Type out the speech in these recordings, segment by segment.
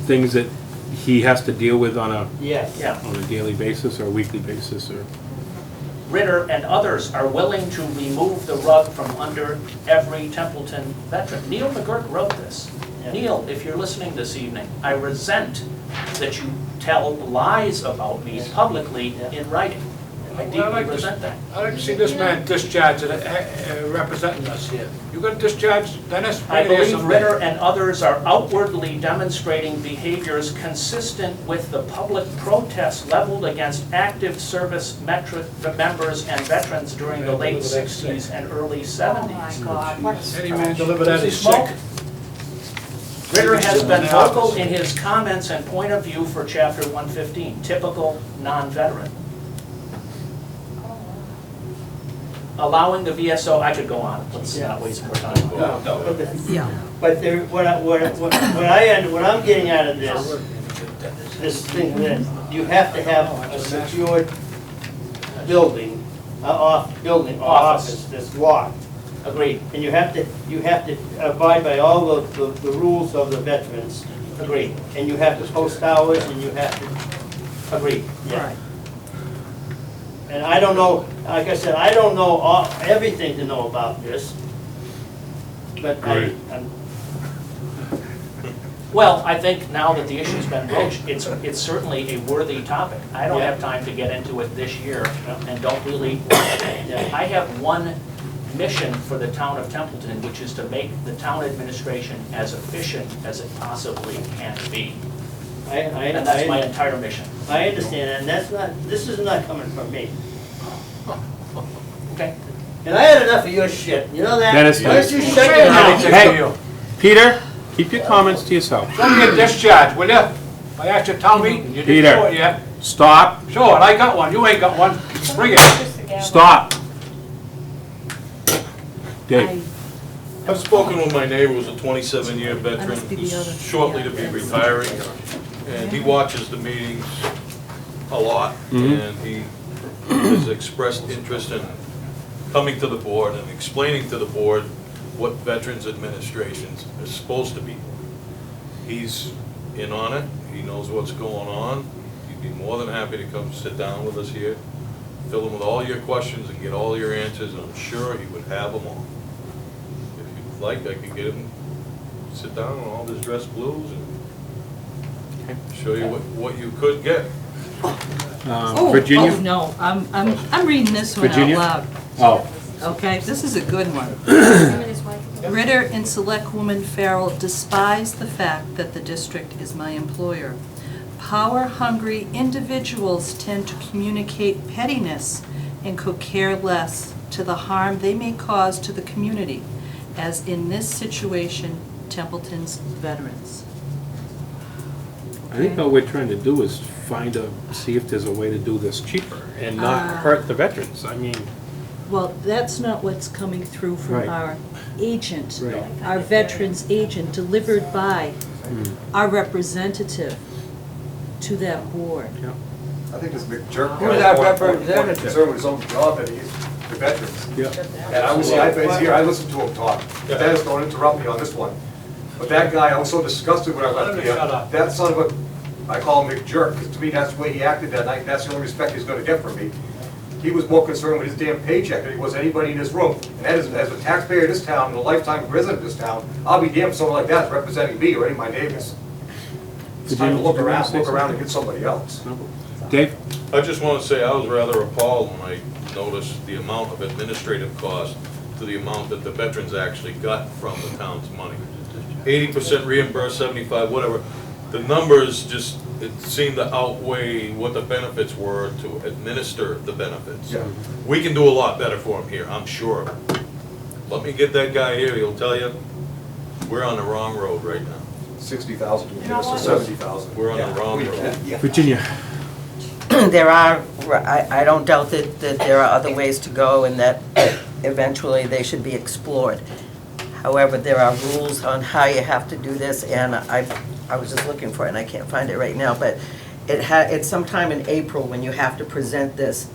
things that he has to deal with on a Yes. Yeah. on a daily basis or a weekly basis or? Ritter and others are willing to remove the rug from under every Templeton veteran. Neil McGurk wrote this. Yeah. Neil, if you're listening this evening, I resent that you tell lies about me publicly in writing. I deeply resent that. I'd like to see this man discharged representing us here. You gonna discharge Dennis? I Bring it here believe someday. Ritter and others are outwardly demonstrating behaviors consistent with the public protests leveled against active service members and veterans during the late 60s and early 70s. Oh my God, what Any man deliver that is Smoke. sick. Ritter has been vocal in his comments and point of view for Chapter 115, typical non-veteran. Allowing the VSO, I could go on, let's not waste more time. Yeah. But there, what I'm getting out of this thing, that you have to have a secured building, office that's locked. Agreed, And you have to abide by all the rules of the veterans. agreed, And you have to post hours, and you have to, agreed. yeah. Right. And I don't know, like I said, I don't know everything to know about this. But Right. I'm Well, I think now that the issue's been broached, it's certainly a worthy topic. I don't have time to get into it this year and don't really, I have one mission for the town of Templeton, which is to make the town administration as efficient as it possibly can be. And that's my entire mission. I understand, and this is not coming from me. Okay? And I had enough of your shit, you know that? Dennis, Why don't you Don't shut say your mouth? anything to you. Peter, keep your comments to yourself. Let me get discharged, will ya? I asked you to tell me, and you Peter. didn't show it yet. Stop, Show it, I got one, you ain't got one. Bring it. stop. Dave, I've spoken with my neighbor who's a 27-year veteran, must be the who's other. shortly to be retiring, and he watches the meetings a lot, and he has expressed interest in coming to the board and explaining to the board what Veterans Administration is supposed to be. He's in on it, he knows what's going on, he'd be more than happy to come sit down with us here, fill in with all your questions and get all your answers, and I'm sure he would have them all. If you'd like, I could get him, sit down on all his dress blues and show you what you could get. Oh, Virginia? oh, no, I'm reading this one out Virginia? loud. Oh, Okay, this is a good one. Ritter and Selectwoman Farrell despise the fact that the district is my employer. Power-hungry individuals tend to communicate pettiness and could care less to the harm they may cause to the community, as in this situation, Templeton's veterans. I think all we're trying to do is see if there's a way to do this cheaper and not hurt the veterans. I mean, Well, that's not what's coming through from Right. our agent, Right. our veterans agent, delivered by our representative to that board. yeah. I think this McJerk Who is that has more representative? concern with his own job than he is the veterans. Yeah. And I was, he's here, I listened to him talk. Dennis, don't interrupt me on this one. But that guy, I was so disgusted when I Let left him here. shut up. That son of a, I call him McJerk, because to me, that's the way he acted that night, and that's the only respect he's gonna get from me. He was more concerned with his damn paycheck than he was anybody in this room. And as a taxpayer in this town, and a lifetime resident of this town, I'll be damned if someone like that is representing me or any of my neighbors. It's time to look around and get somebody else. Dave? I just want to say I was rather appalled when I noticed the amount of administrative cost to the amount that the veterans actually got from the town's money. 80% reimbursed, 75, whatever. The numbers just, it seemed to outweigh what the benefits were to administer the benefits. Yeah. We can do a lot better for him here, I'm sure. Let me get that guy here, he'll tell you, we're on the wrong road right now. 60,000 to get us to 70,000. We're on the wrong road. Virginia? There are, I don't doubt that there are other ways to go and that eventually they should be explored. However, there are rules on how you have to do this, and I was just looking for it and I can't find it right now, but it's sometime in April when you have to present this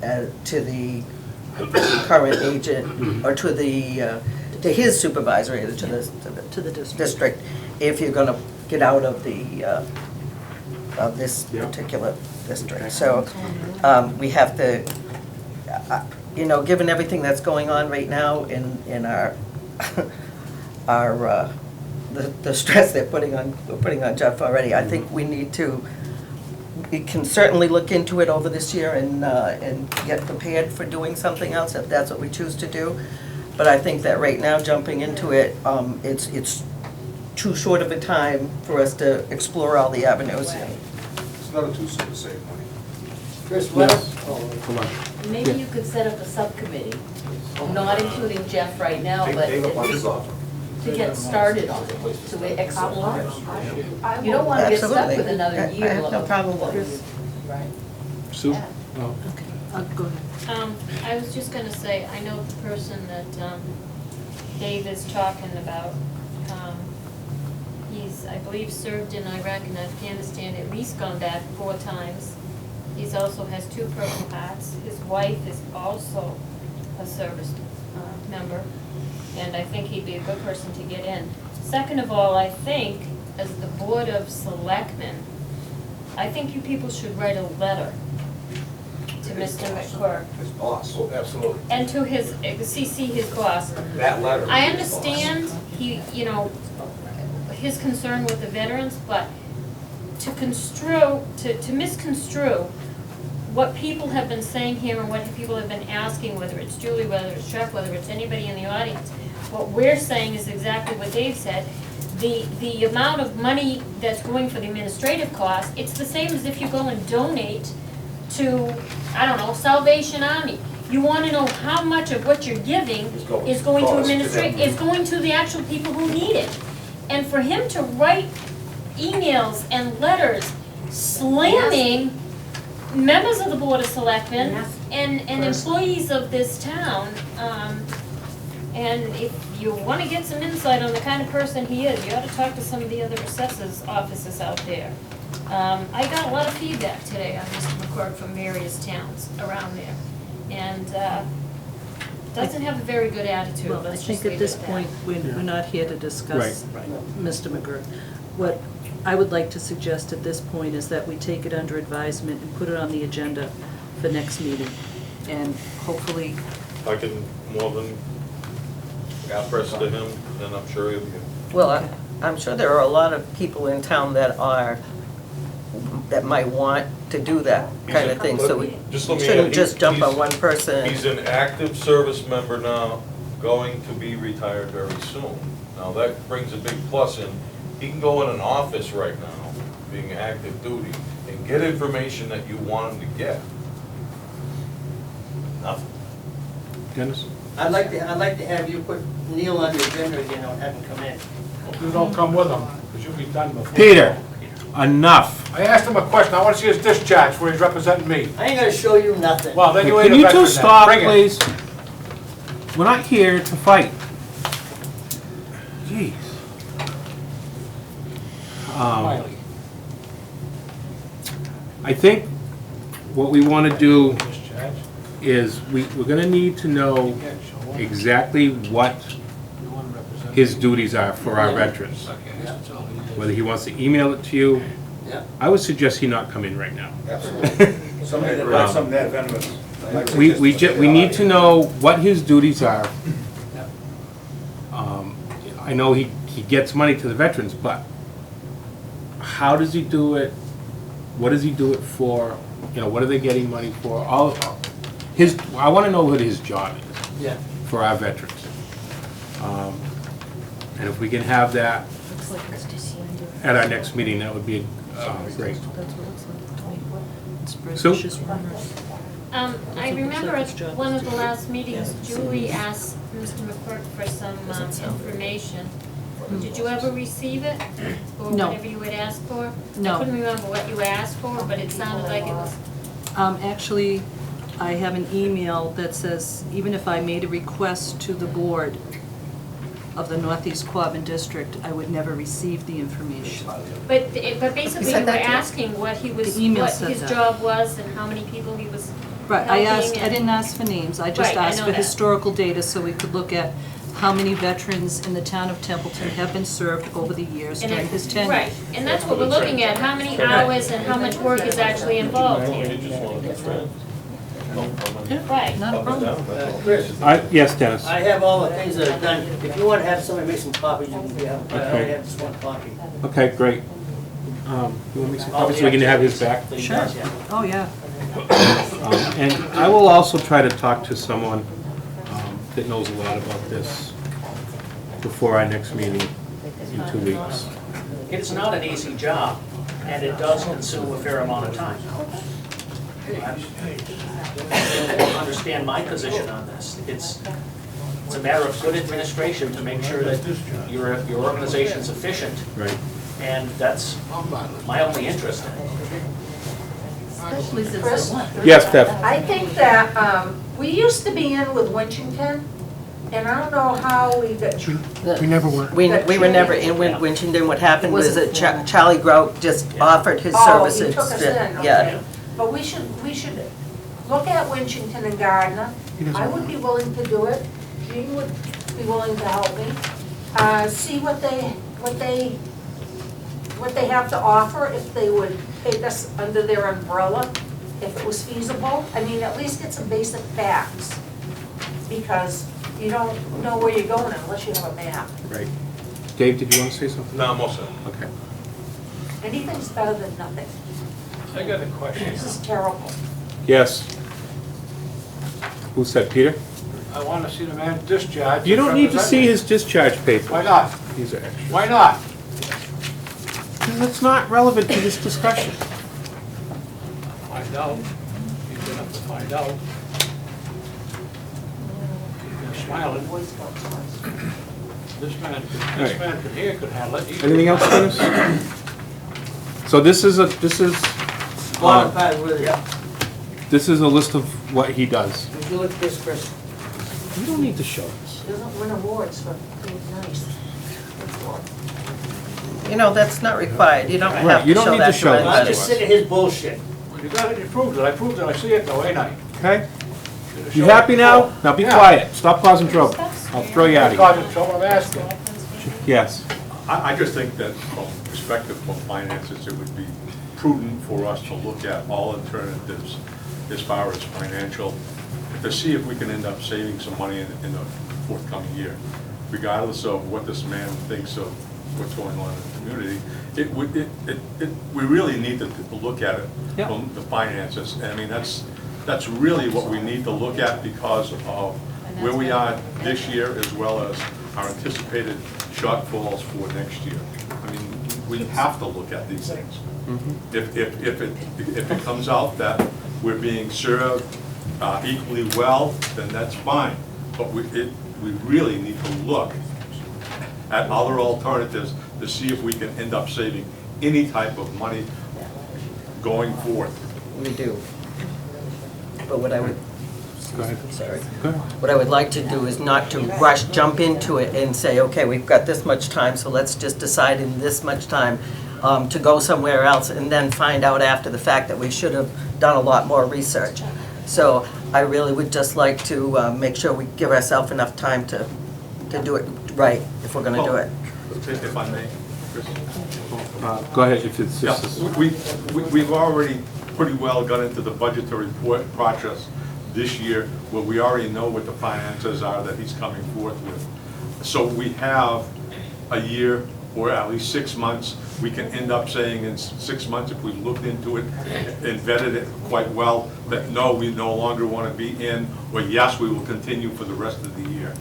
to the current agent or to his supervisor, either to the To the district. district, if you're gonna get out of the this Yeah. particular district. Okay. So we have to, given everything that's going on right now in our, the stress we're putting on Jeff already, I think we need to, we can certainly look into it over this year and get prepared for doing something else if that's what we choose to do. But I think that right now, jumping into it, it's too short of a time for us to explore all the avenues. It's never too soon to save money. Chris, what? Come on. Maybe you could set up a subcommittee, not including Jeff right now, but Dave at wants least this offer. to get started on it, to explore it. You don't want to get stuck Absolutely. with another I year. have no problem with Chris. Right. Sue? Oh. Go ahead. I was just gonna say, I know the person that, Dave is talking about. He's, I believe, served in Iraq and Afghanistan, at least gone back 4 times. He's also has 2 Purple Hearts. His wife is also a service, member, and I think he'd be a good person to get in. Second of all, I think, as the Board of Selectmen, I think you people should write a letter to Mr. McClure. His boss. Oh, absolutely. And to his, CC his boss. That letter. I is his boss. understand his concern with the veterans, but to misconstrue what people have been saying here and what people have been asking, whether it's Julie, whether it's Chuck, whether it's anybody in the audience, what we're saying is exactly what Dave said. The amount of money that's going for the administrative costs, it's the same as if you go and donate to, I don't know, Salvation Army. You want to know how much of what you're giving is going to administrate, is going to the actual people who need it. And for him to write emails and letters slamming members of the Board of Selectmen and employees of this town, and if you want to get some insight on the kind of person he is, you ought to talk to some of the other assessors' offices out there. I got a lot of feedback today on Mr. McCord from various towns around there, and doesn't have a very good attitude. Well, I Let's think just at leave this it at point, that. we're not here to discuss Mr. McGurk. What I would like to suggest at this point is that we take it under advisement and put it on the agenda for next meeting. And hopefully, I can more than press to him, then I'm sure he'll be. Well, I'm sure there are a lot of people in town that might want to do that kind of thing, so we Just let me shouldn't add, just jump he's- on one person. He's an active service member now, going to be retired very soon. Now, that brings a big plus in. He can go in an office right now, being active duty, and get information that you want him to get. Nothing. Dennis? I'd like to have you put Neil on the agenda again, or have him come in. You don't come with him, because you'll be done before. Peter, enough. I asked him a question, I want to see his discharge where he's representing me. I ain't gonna show you nothing. Well, then you ain't Can a you veteran two then. stop, Bring it. please? We're not here to fight. Jeez. Smiley. I think what we want to do Discharge. is, we're going to need to know Again, show up. exactly what You want to represent his duties are for our veterans. Okay, that's all he is. Whether he wants to email it to you, Yeah. I would suggest he not come in right now. Absolutely. Somebody that writes something that venomous. We need to know what his duties are. I know he gets money to the veterans, but how does he do it? What does he do it for? What are they getting money for? I want to know what his job is Yeah. for our veterans. And if we can have that looks like it's just at our next meeting, that would be great. That's what it looks like. It's Sue? British rumors. I remember at one of the last meetings, Julie asked Mr. McCord for some information. Did you ever receive it? Or No. whatever you had asked for? No. I couldn't remember what you asked for, but it sounded like it was, Actually, I have an email that says, even if I made a request to the board of the Northeast Quabbin District, I would never receive the information. but basically you said were that too? asking what he was, The email what said his that. job was and how many people he was Right, I helping didn't ask for names, I just Right, I asked know for that. historical data so we could look at how many veterans in the town of Templeton have been served over the years And during it- his tenure. Right, and that's what we're looking at, how many hours and how much work is actually involved here. Right. Not a problem. Chris, Yes, Dennis? I have all the things that are done. If you want to have somebody make some copies, you can have, I Okay. have just one copy. Okay, great. You want to make some copies so we can have his back? Sure. Oh, yeah. And I will also try to talk to someone that knows a lot about this before our next meeting in 2 weeks. It's not an easy job, and it does consume a fair amount of time. I understand my position on this. It's a matter of good administration to make sure that your organization's efficient, Right. and that's my only interest in it. Especially since Chris? they want. Yes, Steph? I think that, we used to be in with Winchington, and I don't know how we got. We never were. We were never in Winchton. What happened was that Charlie Grout just offered his Oh, he services. took us in, Yeah. okay. But we should look at Winchington and Gardner. I would be willing to do it. Jean would be willing to help me. See what they have to offer, if they would take us under their umbrella, if it was feasible. I mean, at least get some basic facts, because you don't know where you're going unless you have a map. Right. Dave, did you want to say something? No, I'm all set. Okay. Anything's better than nothing. I got a question. This is terrible. Yes. Who said, Peter? I want to see the man discharged. You don't need to see his discharge paper. Why not? These are extra. Why not? That's not relevant to this discussion. Find out. He's gonna have to find out. He's smiling. This man could here could handle it. He could- Anything else, Dennis? So this is Bottom part with it. this is a list of what he does. Would you look at this, Chris? You don't need to show this. Doesn't win awards for being nice. You know, that's not required. You don't Right, have you to don't show need that to to show that. I'm anybody. just sick of his bullshit. Well, you got it, you proved it. I proved it. I see it though, ain't I? Okay? Should've You showed happy it now? before. Now be Yeah. quiet. Stop causing trouble. I'll throw you out of here. Causing trouble, I'm asking. Yes. I just think that from perspective from finances, it would be prudent for us to look at all alternatives as far as financial, to see if we can end up saving some money in the forthcoming year. Regardless of what this man thinks of what's going on in the community, we really need to look at it Yeah. from the finances. I mean, that's really what we need to look at because of where we are this year as well as our anticipated shortfalls for next year. I mean, we have to look at these things. If it comes out that we're being served equally well, then that's fine. But we really need to look at other alternatives to see if we can end up saving any type of money going forth. We do. But what I would, Go ahead. sorry. Go ahead. What I would like to do is not to rush, jump into it and say, okay, we've got this much time, so let's just decide in this much time to go somewhere else, and then find out after the fact that we should have done a lot more research. So I really would just like to make sure we give ourselves enough time to do it right, if we're gonna do it. If I may, Chris? Go ahead, if it's Yeah, just, we've already pretty well got into the budgetary process this year, where we already know what the finances are that he's coming forth with. So we have a year, or at least 6 months. We can end up saying in 6 months, if we've looked into it and vetted it quite well, that no, we no longer want to be in, or yes, we will continue for the rest of the year.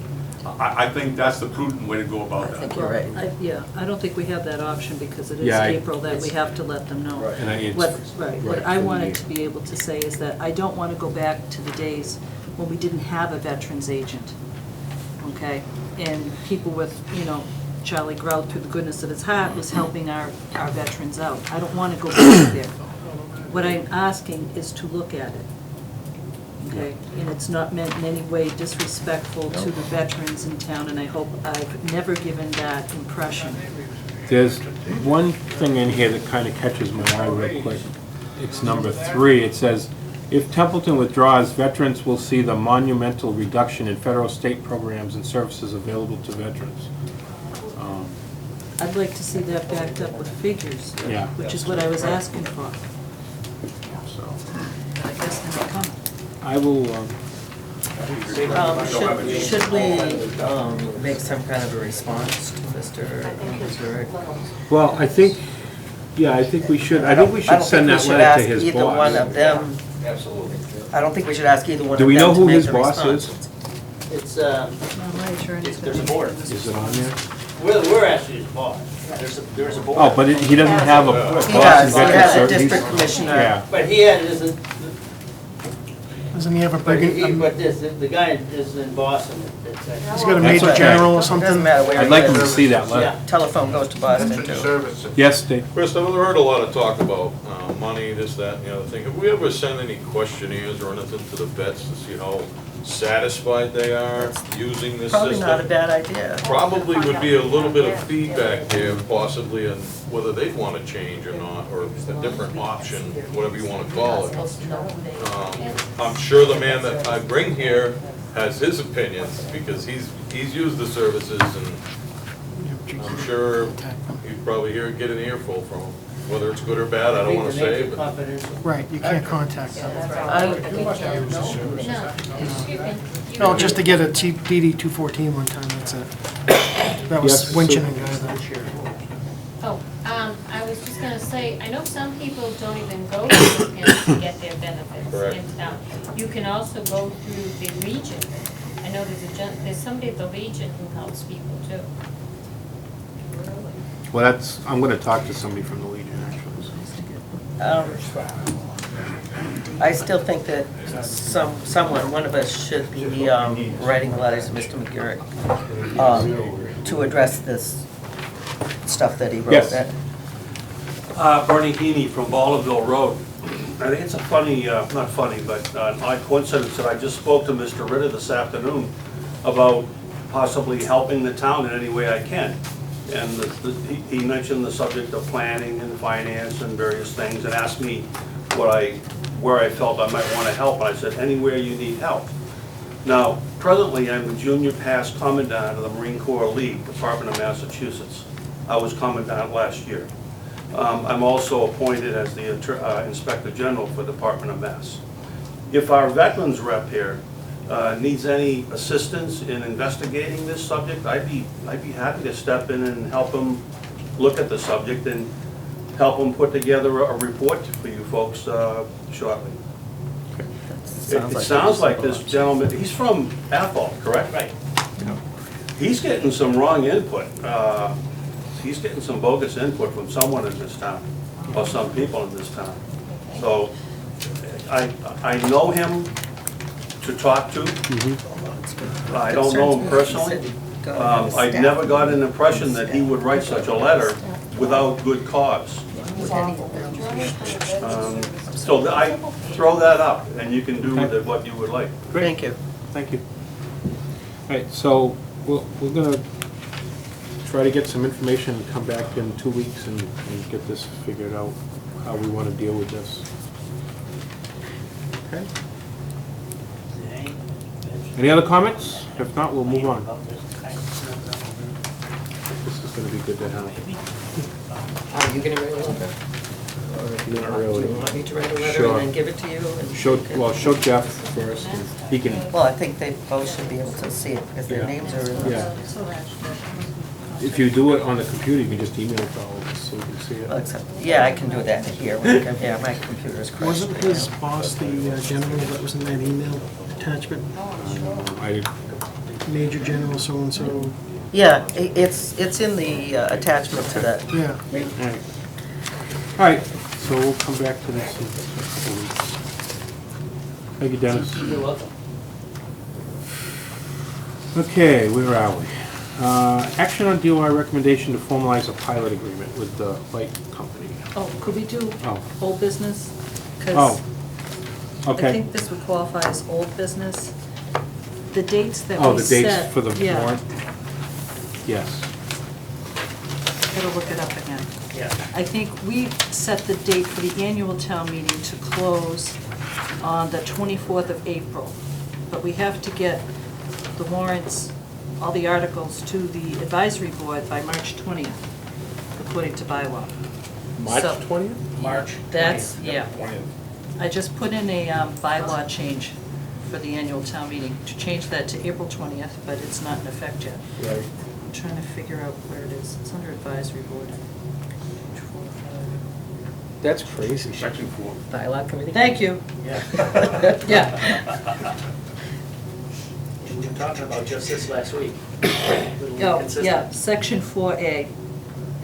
I think that's the prudent way to go about I that. think you're right. Yeah, I don't think we have that option because it is Yeah, April that we have to let them know. and it's What I wanted to be able to say is that I don't want to go back to the days when we didn't have a veterans agent, okay? And people with, Charlie Grout, through the goodness of his heart, was helping our veterans out. I don't want to go back there. What I'm asking is to look at it, okay? And it's not meant in any way disrespectful to the veterans in town, and I hope I've never given that impression. there's one thing in here that kind of catches my eye real quick. It's number 3. It says, If Templeton withdraws, veterans will see the monumental reduction in federal, state programs and services available to veterans. I'd like to see that backed up with figures. Yeah. Which is what I was asking for. So, I guess they're not coming. I will, Should we make some kind of a response to Mr. Zurich? well, I think we should, I think we should send that letter to his I don't think we should ask either one boss. of them. Absolutely. I don't think we should ask either one of Do them we know to who make his a boss response. is? It's, No, my attorney's gonna There's a be- board. Is it on there? we're actually his boss. There's a board. Oh, but he doesn't have a boss He in does, he veteran has a services? district commissioner. Yeah. But he isn't, Doesn't he have a but big, but this, the guy is in Boston. he's got a That's major okay. general or Doesn't something? matter where I'd he like him to is. see that letter. Yeah. Telephone goes to Boston too. Service. Yes, Dave? Chris, I've heard a lot of talk about money, this, that, and the other thing. Have we ever sent any questionnaires or anything to the vets to see how satisfied they are using this system? Probably not a bad idea. Probably would be a little bit of feedback there, possibly, on whether they'd want to change or not, or a different option, whatever you want to call it. I'm sure the man that I bring here has his opinions, because he's used the services, and I'm sure he'd probably get an earful from him. Whether it's good or bad, I don't want to say, but Confidential. Right, you can't contact them. No, excuse me. No, just to get a DD 214 one time, that's it. That was Yes, winching so- a guy though. Oh, I was just gonna say, I know some people don't even go to the pen to get their benefits Correct. in town. You can also go through the Legion. I know there's somebody at the Legion who helps people too. Well, I'm gonna talk to somebody from the Legion, actually. I still think that one of us should be writing letters to Mr. McGurk to address this stuff that he wrote. Yes. Bernie Heaney from Baldwinville Road. I think it's a funny, not funny, but an odd coincidence that I just spoke to Mr. Ritter this afternoon about possibly helping the town in any way I can. And he mentioned the subject of planning and finance and various things, and asked me where I felt I might want to help. And I said, anywhere you need help. Now, presently, I'm the junior past commandant of the Marine Corps League, Department of Massachusetts. I was commandant last year. I'm also appointed as the Inspector General for Department of Mass. If our veterans rep here needs any assistance in investigating this subject, I'd be happy to step in and help him look at the subject and help him put together a report for you folks shortly. It sounds like this gentleman, he's from Athol, correct? Right. He's getting some wrong input. He's getting some bogus input from someone in this town, or some people in this town. So I know him to talk to. I don't know him personally. I never got an impression that he would write such a letter without good cause. So I throw that up, and you can do with it what you would like. Thank you. Thank you. All right, so we're gonna try to get some information and come back in 2 weeks and get this figured out, how we want to deal with this. Okay? Any other comments? If not, we'll move on. This is gonna be good to have. Are you gonna write a letter? Not Do really. you want me to write a letter Sure. and then give it to you? and Show, you can- well, show Jeff first, and he can, Well, I think they both should be able to see it because their Yeah. names are in yeah. the... If you do it on the computer, you can just email it to all of us so we can see Well, it. except, yeah, I can do that here when I come here. My computer's crashed. Wasn't his boss the general that was in that email attachment? I, Major General so-and-so? Yeah, it's in the attachment to that. Yeah. all right, so we'll come back to this in a couple weeks. Thank you, Dennis. You're welcome. Okay, where are we? Action on DOI recommendation to formalize a pilot agreement with the light company. Oh, could we do Oh. old business? 'Cause Oh, I okay. think this would qualify as old business. The dates that Oh, we the set. dates for the yeah, warrant? Yes. Gotta look it up again. Yeah. I think we set the date for the annual town meeting to close on the 24th of April. But we have to get the warrants, all the articles, to the advisory board by March 20th, according to bylaw. March So- 20th? March. That's, 20th. yeah. 20th. I just put in a bylaw change for the annual town meeting to change that to April 20th, but it's not in effect yet. Right. I'm trying to figure out where it is. It's under advisory board. That's crazy. Section 4. Bylaw committee? Thank you. Yeah. Yeah. We were talking about just this last week. Oh, yeah, section 4A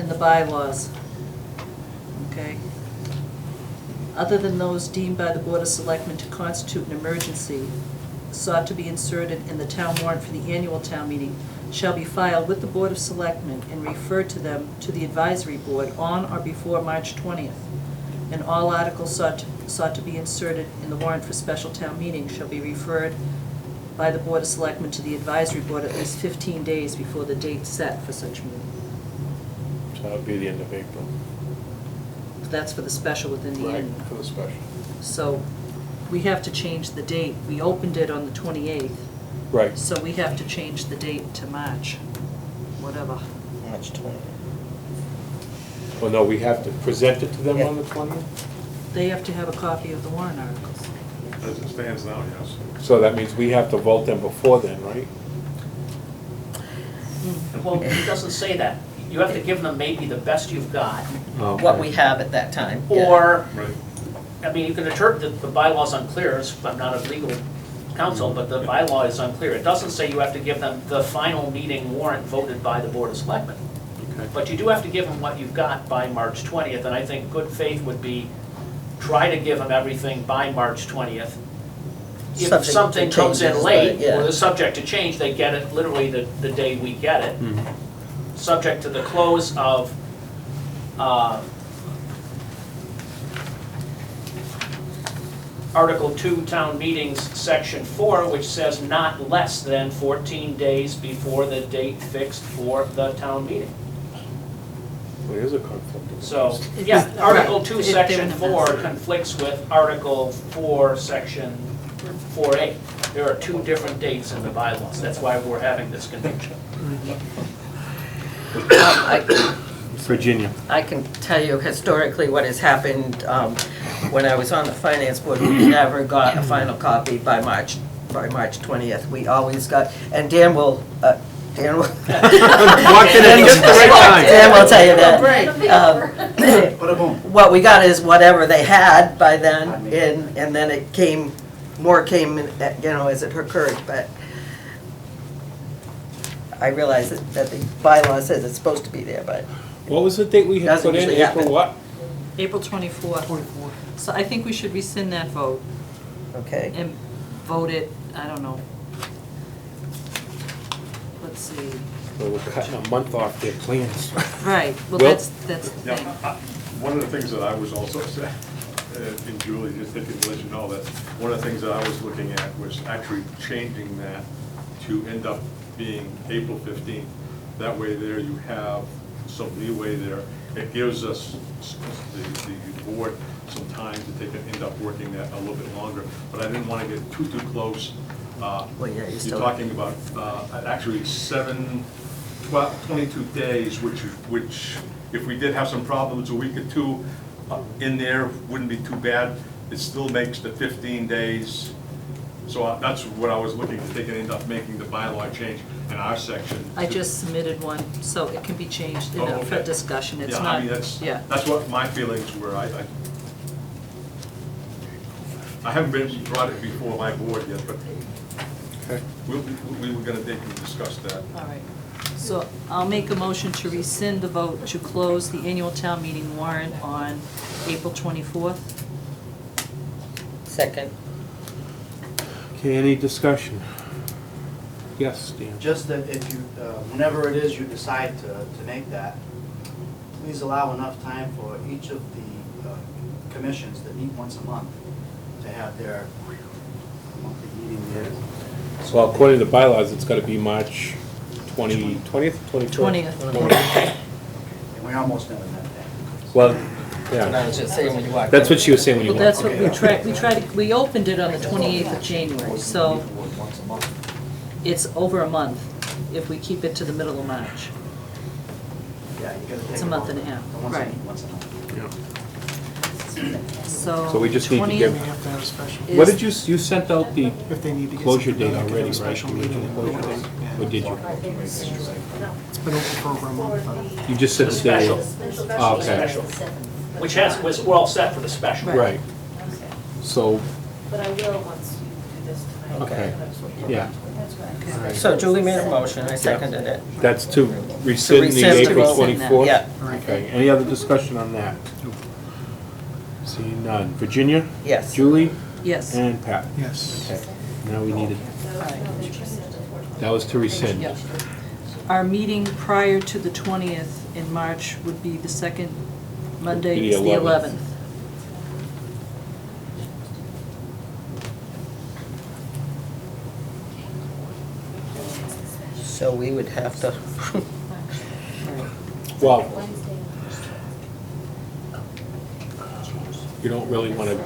in the bylaws. Okay. Other than those deemed by the Board of Selectmen to constitute an emergency, sought to be inserted in the town warrant for the annual town meeting, shall be filed with the Board of Selectmen and referred to them to the advisory board on or before March 20th. And all articles sought to be inserted in the warrant for special town meeting shall be referred by the Board of Selectmen to the advisory board at least 15 days before the date set for such meeting. So that would be the end of April. That's for the special within the Right, annual. for the special. So we have to change the date. We opened it on the 28th, Right. so we have to change the date to March, whatever. March 20th. Well, no, we have to present it to them Yeah. on the 20th? They have to have a copy of the warrant articles. As it stands now, yes. So that means we have to vote them before then, right? Well, it doesn't say that. You have to give them maybe the best you've got, What we have at that time. yeah. or, Right. I mean, you can interpret the bylaw's unclear, I'm not a legal counsel, but the bylaw is unclear. It doesn't say you have to give them the final meeting warrant voted by the Board of Selectmen. Okay. But you do have to give them what you've got by March 20th, and I think good faith would be, try to give them everything by March 20th. If Subject to something comes in changes, late, yeah. or is subject to change, they get it literally the day we get it. Subject to the close of, Article 2, Town Meetings, Section 4, which says not less than 14 days before the date fixed for the town meeting. Well, there's a conflict. of So, interest. yeah, Article Right. 2, If they're Section in a 4 mess. conflicts with Article 4, Section 4A. There are two different dates in the bylaws, that's why we're having this confusion. Virginia. I can tell you historically what has happened. When I was on the finance board, we never got a final copy by March 20th. We always got, and Dan will, Walked in at just the right time. Dan will tell you that. Right. What we got is whatever they had by then, and then it came, more came, as it occurred, but I realize that the bylaw says it's supposed to be there, but What was the date we had Doesn't put in? usually April happen. what? April 24th. 24. So I think we should rescind that vote okay. and vote it, I don't know. Let's see. Well, we're cutting a month off their plans. Right, well, Well- that's the Yeah, thing. one of the things that I was also, and Julie, just thinking to let you know that, one of the things that I was looking at was actually changing that to end up being April 15th. That way there you have some leeway there. It gives us, the board, some time to end up working that a little bit longer. But I didn't want to get too close. Well, yeah, you You're still. talking about actually 22 days, which if we did have some problems, a week or two in there wouldn't be too bad. It still makes the 15 days. So that's what I was looking to take and end up making the bylaw change in our section. I just submitted one, so it can be changed, Oh, for okay. discussion, it's Yeah, not, I mean, that's yeah. what my feelings were. I haven't brought it before my board yet, but Okay. we were gonna take and discuss that. All right, so I'll make a motion to rescind the vote to close the annual town meeting warrant on April 24th. Second. Okay, any discussion? Yes, Dan. Just that if you, whenever it is you decide to make that, please allow enough time for each of the commissions that meet once a month to have their monthly meeting there. Well, according to the bylaws, it's gotta be March 20th? 20th. And we almost never met that. Well, And I was just saying when you walked in. That's what she was saying when you Well, walked. that's what we opened it on the 28th of January, so it's over a month if we keep it to the middle of March. Yeah, you gotta take It's a month and a half, the once right. once a month. So. So we just need to 20th give- We have to have a special, What did you sent out the if they need to get closure something date done, they can already, have a right? special The meeting. original closure date? Yeah. Or did you? It's been open for over a month, but You just said The the day. special. Oh, okay. Special. Which has, we're all set for the special. Right. So, But I will once you do this tonight. okay, yeah. So Julie made a motion, I seconded it. That's to rescind the rescind April to rescind that. 24th? Yeah. Okay, any other discussion on that? Seeing none. Virginia? Yes. Julie? Yes. And Pat? yes. Okay, now we needed, All right. that was to rescind. Yep. Our meeting prior to the 20th in March would be the second Monday, Be is the the 11th. 11th. So we would have to, Well, you don't really want to,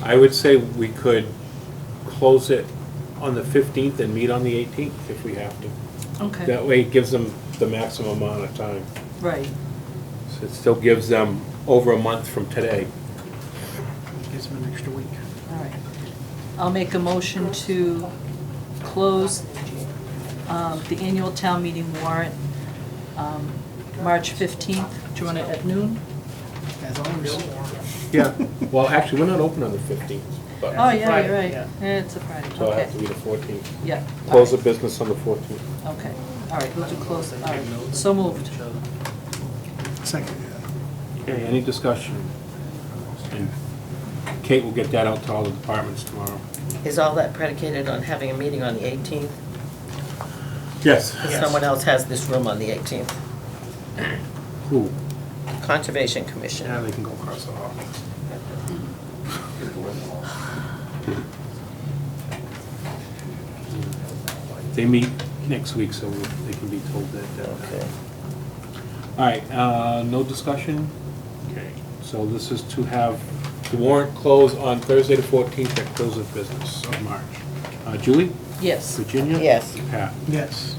I would say we could close it on the 15th and meet on the 18th if we have to. Okay, That way it gives them the maximum amount of time. right. So it still gives them over a month from today. Gives them an extra week. All right. I'll make a motion to close the annual town meeting warrant, March 15th. Do you want it at noon? As always. Yeah, well, actually, we're not open on the 15th, but, Oh, yeah, Friday, you're right. yeah. It's a Friday, so it okay. has to be the 14th. Yeah. Close the business on the 14th. Okay, all right, we'll do close, all right, so moved. Second. Okay, any discussion? And Kate will get that out to all the departments tomorrow. is all that predicated on having a meeting on the 18th? Yes. Someone else has this room on the 18th. Who? Conservation Commission. Yeah, they can go across the hall. They meet next week, so they can be told that. Okay. All right, no discussion? Okay, so this is to have the warrant close on Thursday the 14th at close of business of March. Julie? Yes. Virginia? Yes. Pat? Yes.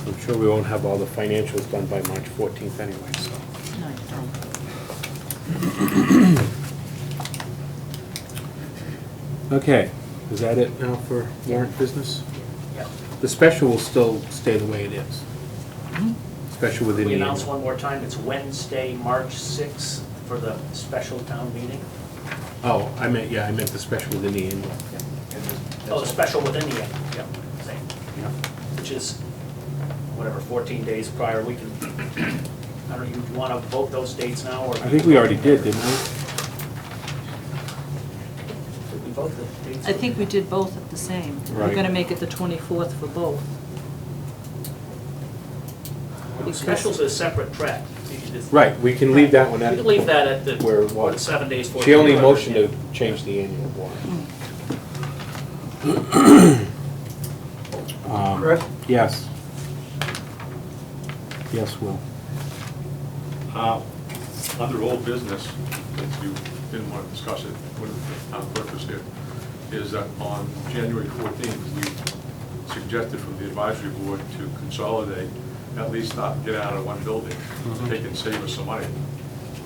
I'm sure we won't have all the financials done by March 14th anyway, so. No, you don't. Okay, is that it now for warrant business? Yeah. The special will still stay the way it is. Special within We the announce annual. one more time, it's Wednesday, March 6th for the special town meeting. Oh, I meant the special within the annual. Oh, the special within the annual, yeah, same. Yeah. Which is, whatever, 14 days prior, we can, I don't know, you want to vote those dates now, or? I think we already did, didn't we? Did we vote the dates? I think we did both at the same. We're Right. gonna make it the 24th for both. The specials is a separate track. Right, we can leave that one We at. can leave that at the, Where it was. 7 days, 14. She only motioned to change the annual warrant. Chris? Yes. Yes, Will. Under old business, since you didn't want to discuss it, what the town purpose here, is that on January 14th, we suggested from the advisory board to consolidate, at least not get out of one building, they can save us some money.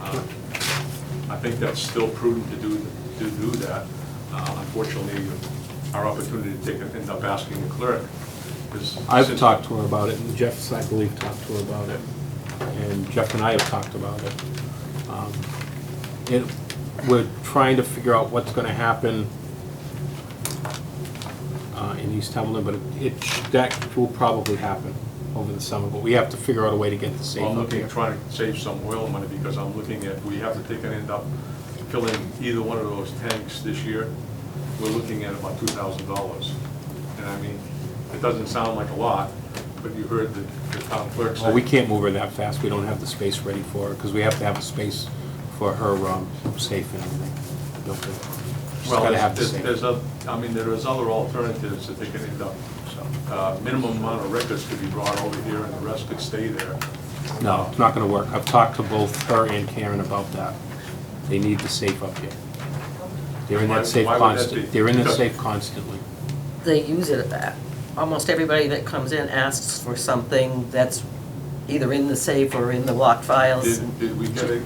I think that's still prudent to do that. Unfortunately, our opportunity to take it, end up asking the clerk is. I've talked to her about it, and Jeff's, I believe, talked to her about it. And Jeff and I have talked about it. We're trying to figure out what's gonna happen in East Templeton, but that will probably happen over the summer, but we have to figure out a way to get the safe Well, I'm up looking here. at trying to save some oil money, because I'm looking at, we have to take and end up filling either one of those tanks this year. We're looking at about $2,000. And I mean, it doesn't sound like a lot, but you heard the town clerk say. Well, we can't move her that fast, we don't have the space ready for her, because we have to have a space for her safe and everything. Built in. She's Well, gotta have the safe. there's other alternatives that they can end up. Minimum amount of records could be brought over here and the rest could stay there. No, it's not gonna work. I've talked to both her and Karen about that. They need the safe up here. They're in Why- that safe why would that constant, be? they're in that Because- safe constantly. They use it, almost everybody that comes in asks for something that's either in the safe or in the locked files. Did we get a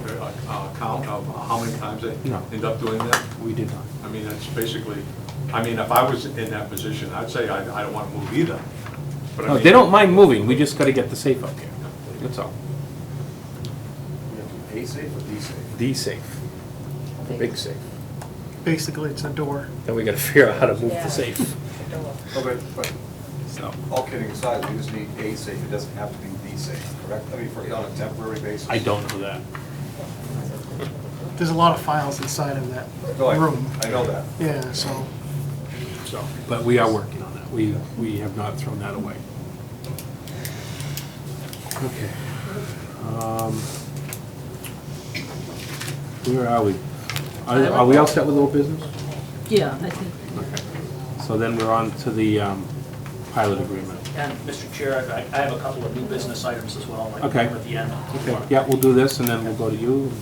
count of how many times they No. end up doing that? We did not. I mean, that's basically, I mean, if I was in that position, I'd say I don't want to move either. But I No, mean- they don't mind moving, we just gotta get the safe up here. That's all. A safe or B safe? The safe. The big safe. Basically, it's a door. Then we gotta figure out how to move the safe. Okay, but So, all kidding aside, we just need a safe, it doesn't have to be the safe, correct? I mean, for, on a temporary basis? I don't know that. There's a lot of files inside of that No, room. I know that. Yeah, so, So, but we are working on that. We have not thrown that away. Okay. Where are we? Are we all set with old business? Yeah, I think. Okay. So then we're on to the pilot agreement. And Mr. Chair, I have a couple of new business items as well, I can Okay. come at the end. Okay, yeah, we'll do this and then we'll go to you.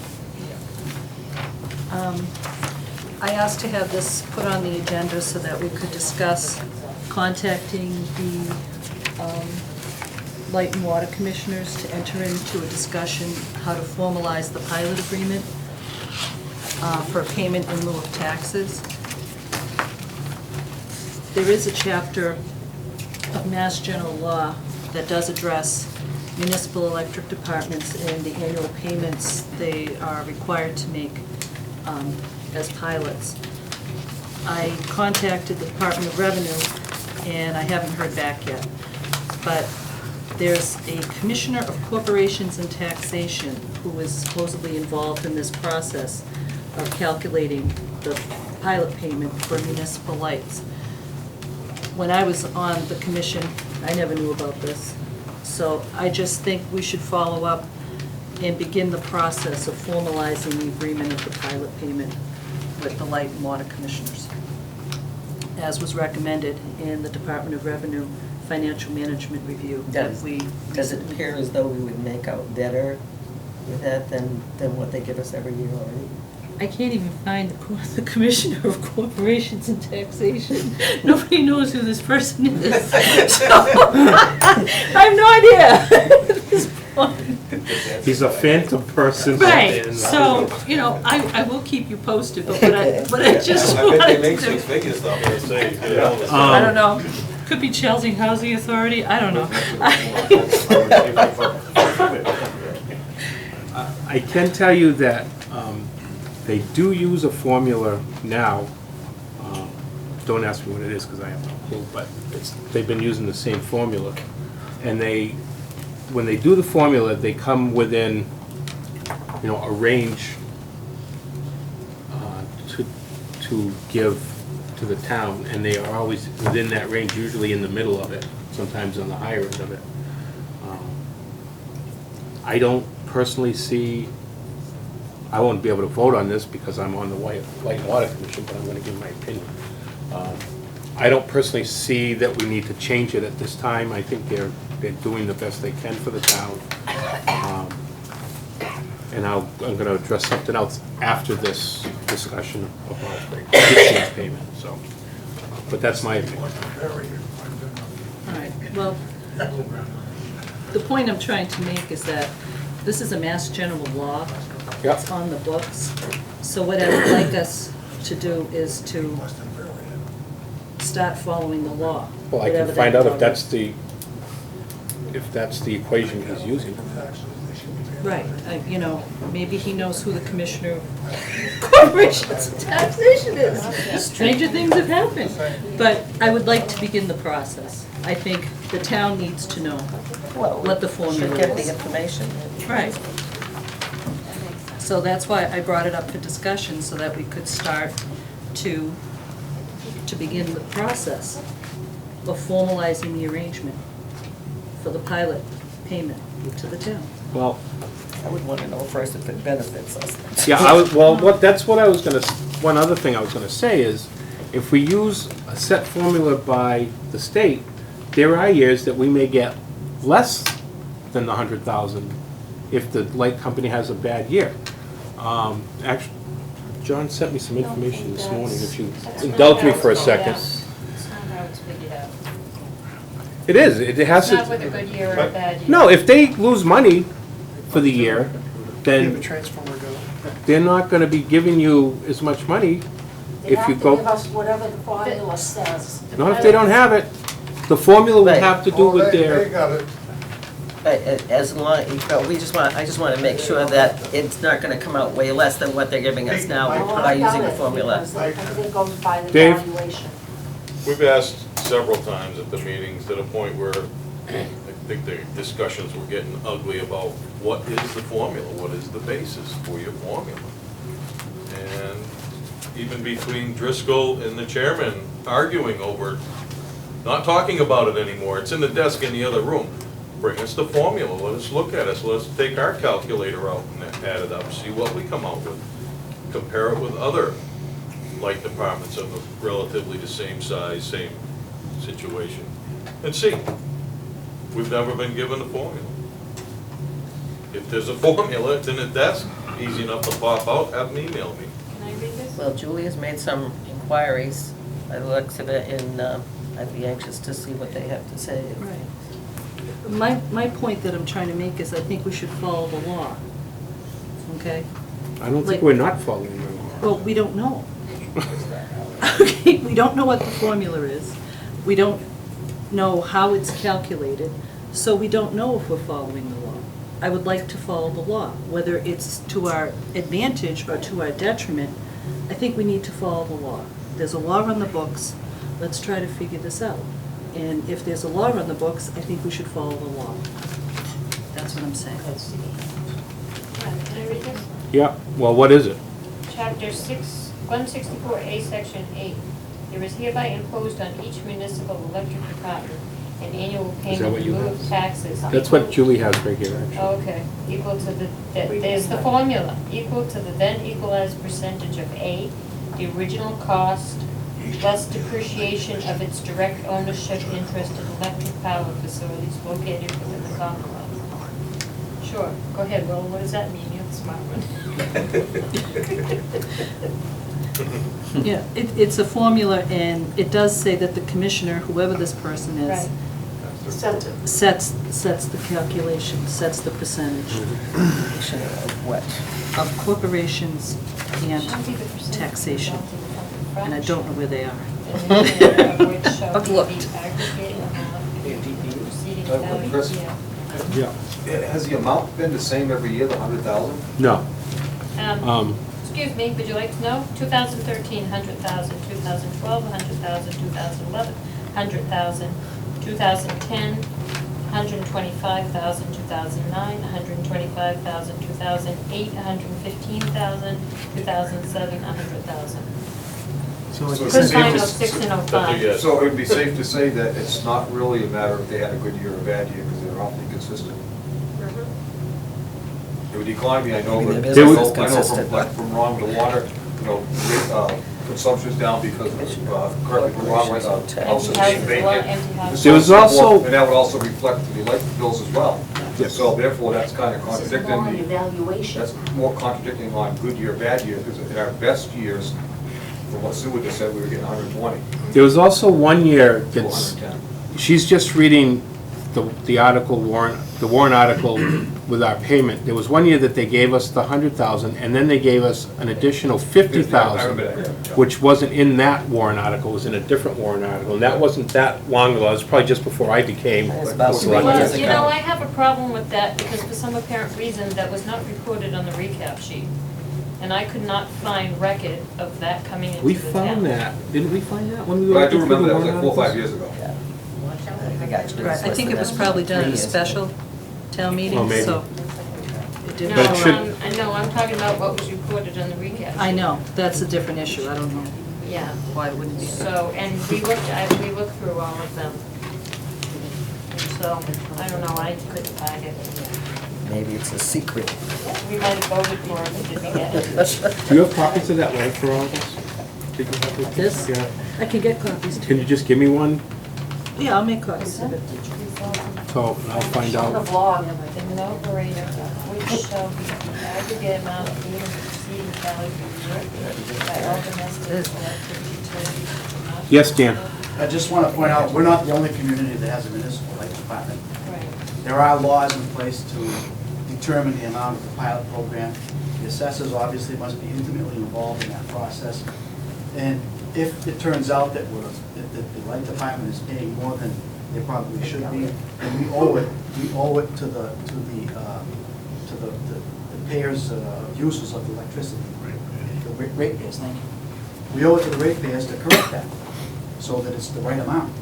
I asked to have this put on the agenda so that we could discuss contacting the Light and Water Commissioners to enter into a discussion how to formalize the pilot agreement for payment in lieu of taxes. There is a chapter of Mass General Law that does address municipal electric departments and the annual payments they are required to make as pilots. I contacted the Department of Revenue, and I haven't heard back yet. But there's a Commissioner of Corporations and Taxation who is supposedly involved in this process of calculating the pilot payment for municipal lights. When I was on the commission, I never knew about this. So I just think we should follow up and begin the process of formalizing the agreement of the pilot payment with the Light and Water Commissioners, as was recommended in the Department of Revenue Financial Management Review that we. Does it appear as though we would make out better with that than what they give us every year already? I can't even find the Commissioner of Corporations and Taxation. Nobody knows who this person is. So, I have no idea at this point. He's a phantom person. Right, so, I will keep you posted, but what I just I bet wanted they to make do. six figures though. I don't know. Could be Chelsea Housing Authority, I don't know. I can tell you that they do use a formula now. Don't ask me what it is because I have no clue, but they've been using the same formula. And when they do the formula, they come within, a range to give to the town, and they are always within that range, usually in the middle of it, sometimes on the higher end of it. I don't personally see, I won't be able to vote on this because I'm on the Light and Water Commission, but I'm gonna give my opinion. I don't personally see that we need to change it at this time. I think they're doing the best they can for the town. And I'm gonna address something else after this discussion about distance payment, so. But that's my opinion. All right, well, the point I'm trying to make is that this is a Mass General Law. Yep. It's on the books. So what I would like us to do is to start following the law. Well, I whatever can find that out law if that's the equation he's using. Right, maybe he knows who the Commissioner of Corporations and Taxation is. Stranger things have happened. But I would like to begin the process. I think the town needs to know what the formula Should get the is. information. Right. So that's why I brought it up for discussion, so that we could start to begin the process of formalizing the arrangement. for the pilot payment to the town. Well, I would want to know first if it benefits us. yeah, that's what I was gonna, one other thing I was gonna say is, if we use a set formula by the state, there are years that we may get less than the 100,000 if the light company has a bad year. Actually, John sent me some information this morning, if you indulge me for a second. It's not how it's figured out. It is, it has It's not to, with a good year or a bad year. no, if they lose money for the year, Give a then transformer go. they're not gonna be giving you as much money They if have you to go, give us whatever the formula says. not if they don't have it. The formula will Right. have to do with their, got it. As long, but I just want to make sure that it's not going to come out way less than what they're giving us now Well, by I using doubt the it, formula. because I think it goes by the Dave? valuation. We've asked several times at the meetings to the point where I think the discussions were getting ugly about what is the formula, what is the basis for your formula? And even between Driscoll and the chairman arguing over, not talking about it anymore, it's in the desk in the other room. Bring us the formula, let us look at it, let's take our calculator out and add it up, see what we come out with. Compare it with other light departments of relatively the same size, same situation, and see. We've never been given a formula. If there's a formula, it's in the desk, easy enough to pop out, have them email me. Can I read this? Well, Julia's made some inquiries by the looks of it, and I'd be anxious to see what they have to say. Right. My point that I'm trying to make is I think we should follow the law, okay? I don't think Like- we're not following the law. Well, we don't know. Okay, we don't know what the formula is. We don't know how it's calculated, so we don't know if we're following the law. I would like to follow the law, whether it's to our advantage or to our detriment. I think we need to follow the law. There's a law on the books, let's try to figure this out. And if there's a law on the books, I think we should follow the law. That's what I'm saying. Yeah, can I read this? Yeah, well, what is it? Chapter 164A, Section 8. There is hereby imposed on each municipal electric department an annual that payment what in you lieu have? of taxes. That's what Julie has right here, actually. Okay, equal to there's the formula, equal to the then equalized percentage of A, the original cost, plus depreciation of its direct ownership interest in electric power facilities located within the Commonwealth. Sure, go ahead, Will, what does that mean? You're the smart one. Yeah, it's a formula, and it does say that the commissioner, whoever this person is, Right. sets the calculation, sets the percentage Of what? of corporations and Shall be the percentage taxation, resulting from and I don't know where they are. fraction, and the manner of which shall I've be looked. the aggregate amount proceeding value. Chris? Yeah. Yeah. Has the amount been the same every year, the 100,000? No. Excuse me, would you like to know? 2013, 100,000, 2012, 100,000, 2011, 100,000, 2010, 125,000, 2009, 125,000, 2008, 115,000, 2007, 100,000. So like So you it's Couldn't said, find safe to- 06 and That's a 05. yes. So it would be safe to say that it's not really a matter if they had a good year or a bad year, because they're awfully consistent. With the economy, I know, Maybe but their I business is know consistent. from wrong to water, consumption's down because of, correct me if I'm wrong, houses Empty being houses, a lot of vacant. empty houses. There was also- And that would also reflect the electric bills as well. Yes. So therefore, that's kind of This is more on contradicting evaluation. that's more contradicting on good year, bad year, because in our best years, from what Sue just said, we were getting 120 There was also one year to that's, 110. she's just reading the article warrant, the warrant article with our payment. There was one year that they gave us the 100,000, and then they gave us an additional I 50,000, remember that, yeah. which wasn't in that warrant article, it was in a different warrant article, and that wasn't that long ago, it was probably just before I became It's about select. 3 years Well, ago. you know, I have a problem with that because for some apparent reason, that was not recorded on the recap sheet. And I could not find record of that coming into We the town. found that, didn't we find that when we were But I looking do through the remember that was warrant like 4 or 5 articles? years ago. Yeah. I got you. Right, I think it was probably done at a special town Oh, meeting, maybe. so it didn't. But it should- I'm talking about what was recorded on the recap sheet. I know, that's a different issue, I don't know Yeah, why it wouldn't be. so, and we looked through all of them. so I don't know, I couldn't find it. Maybe it's a secret. We might have voted for it, but didn't get it. Do you have copies of that letter for all of us? Did you have it? This? Yeah. I can get copies. Can you just give me one? Yeah, I'll make copies of it. So I'll find The out. vlog, the no greater, which shall be the aggregate amount of food and receiving value by all domestic electric utilities. Yes, Dan? I just want to point out, we're not the only community that has a municipal light department. Right. There are laws in place to determine the amount of the pilot program. The assessors obviously must be intimately involved in that process. And if it turns out that the light department is paying more than they probably should be, then we owe it to the payers, users of the electricity, the ratepayers, thank you. We owe it to the ratepayers to correct that, so that it's the right amount.